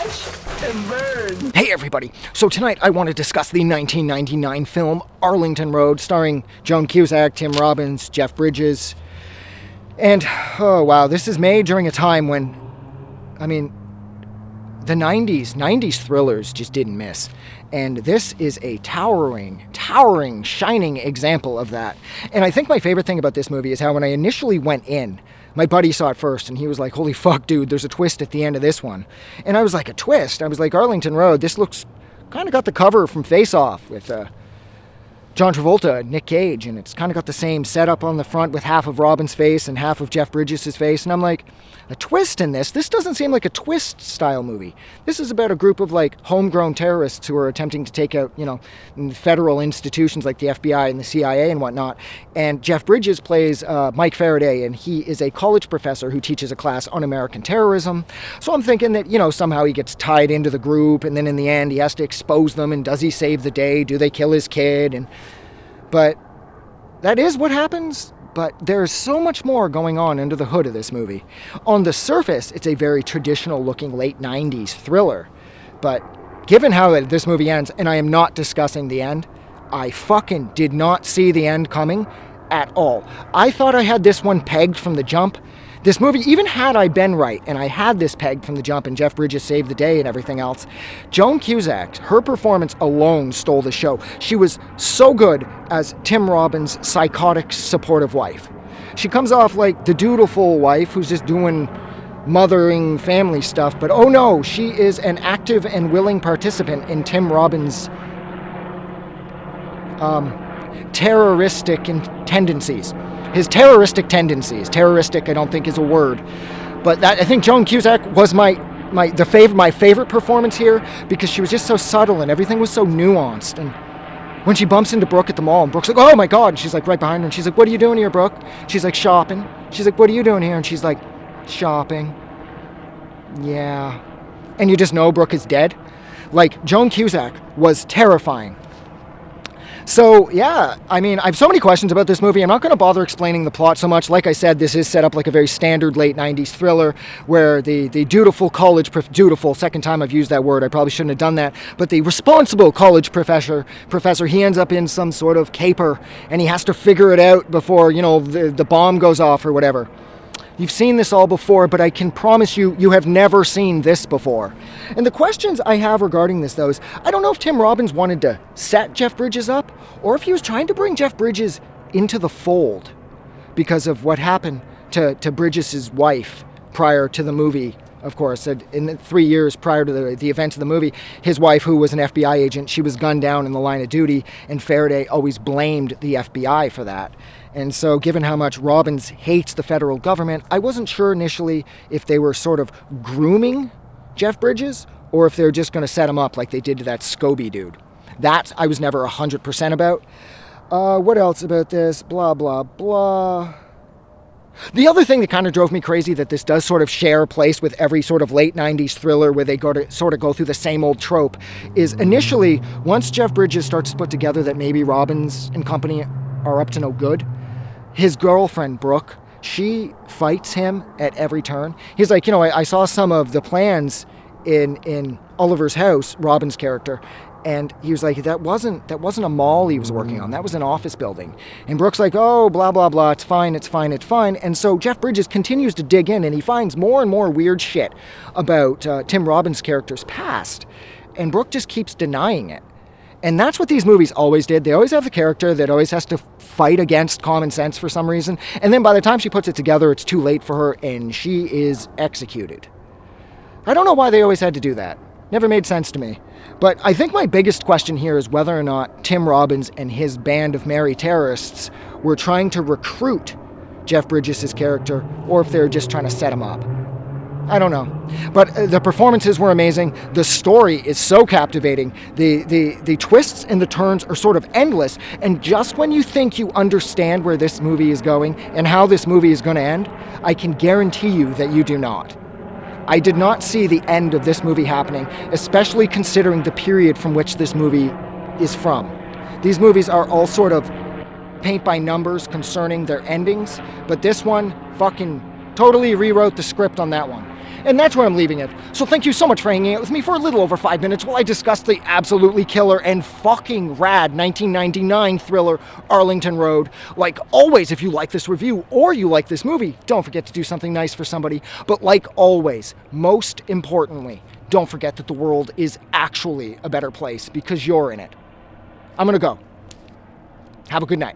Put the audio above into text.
Watch and burn. Hey everybody, so tonight I want to discuss the 1999 film Arlington Road, starring Joan Cusack, Tim Robbins, Jeff Bridges. And, oh wow, this is made during a time when, the 90s thrillers just didn't miss. And this is a towering, shining example of that. And I think my favorite thing about this movie is how when I initially went in, my buddy saw it first, and he was like, holy fuck, dude, there's a twist at the end of this one. And I was like, a twist? I was like, Arlington Road, this looks kind of got the cover from Face Off with John Travolta and Nick Cage, and it's kind of got the same setup on the front with half of Robbins' face and half of Jeff Bridges' face. And I'm like, a twist in this? This doesn't seem like a twist-style movie. This is about a group of, homegrown terrorists who are attempting to take out, federal institutions like the FBI and the CIA and whatnot. And Jeff Bridges plays Mike Faraday, and he is a college professor who teaches a class on American terrorism. So I'm thinking that, somehow he gets tied into the group, and then in the end he has to expose them, and does he save the day? Do they kill his kid? But that is what happens. But there's so much more going on under the hood of this movie. On the surface, it's a very traditional-looking late 90s thriller. But given how this movie ends, and I am not discussing the end, I fucking did not see the end coming at all. I thought I had this one pegged from the jump. This movie, even had I been right, and I had this pegged from the jump, and Jeff Bridges saved the day and everything else, Joan Cusack, her performance alone stole the show. She was so good as Tim Robbins' psychotic, supportive wife. She comes off like the dutiful wife who's just doing mothering family stuff, but oh no, she is an active and willing participant in Tim Robbins' terroristic tendencies. His terroristic tendencies. Terroristic, I don't think, is a word. But I think Joan Cusack was my favorite performance here because she was just so subtle and everything was so nuanced. And when she bumps into Brooke at the mall, and Brooke's like, oh my God, and she's like right behind her, and she's like, what are you doing here, Brooke? She's like, shopping. She's like, what are you doing here? And she's like, shopping. Yeah. And you just know Brooke is dead. Joan Cusack was terrifying. So, yeah, I have so many questions about this movie. I'm not going to bother explaining the plot so much. Like I said, this is set up like a very standard late 90s thriller where the dutiful dutiful, second time I've used that word, I probably shouldn't have done that, but the responsible college professor, he ends up in some sort of caper, and he has to figure it out before, the bomb goes off or whatever. You've seen this all before, but I can promise you, you have never seen this before. And the questions I have regarding this, though, is I don't know if Tim Robbins wanted to set Jeff Bridges up, or if he was trying to bring Jeff Bridges into the fold because of what happened to Bridges' wife prior to the movie. Of course, in the 3 years prior to the events of the movie, his wife, who was an FBI agent, she was gunned down in the line of duty, and Faraday always blamed the FBI for that. And so, given how much Robbins hates the federal government, I wasn't sure initially if they were sort of grooming Jeff Bridges, or if they were just going to set him up like they did to that Scobie dude. That I was never 100% about. What else about this? Blah, blah, blah. The other thing that kind of drove me crazy, that this does sort of share a place with every sort of late 90s thriller where they go through the same old trope, is initially, once Jeff Bridges starts to put together that maybe Robbins and company are up to no good, his girlfriend, Brooke, she fights him at every turn. He's like, I saw some of the plans in Oliver's house, Robbins' character, and he was like, that wasn't a mall he was working on. That was an office building. And Brooke's like, oh, blah, blah, blah. It's fine. And so Jeff Bridges continues to dig in, and he finds more and more weird shit about Tim Robbins' character's past. And Brooke just keeps denying it. And that's what these movies always did. They always have the character that always has to fight against common sense for some reason. And then by the time she puts it together, it's too late for her, and she is executed. I don't know why they always had to do that. Never made sense to me. But I think my biggest question here is whether or not Tim Robbins and his band of merry terrorists were trying to recruit Jeff Bridges' character, or if they were just trying to set him up. I don't know. But the performances were amazing. The story is so captivating. The twists and the turns are sort of endless. And just when you think you understand where this movie is going and how this movie is going to end, I can guarantee you that you do not. I did not see the end of this movie happening, especially considering the period from which this movie is from. These movies are all sort of paint by numbers concerning their endings, but this one fucking totally rewrote the script on that one. And that's where I'm leaving it. So thank you so much for hanging out with me for a little over 5 minutes while I discuss the absolutely killer and fucking rad 1999 thriller Arlington Road. Like always, if you like this review or you like this movie, don't forget to do something nice for somebody. But like always, most importantly, don't forget that the world is actually a better place because you're in it. I'm gonna go. Have a good night.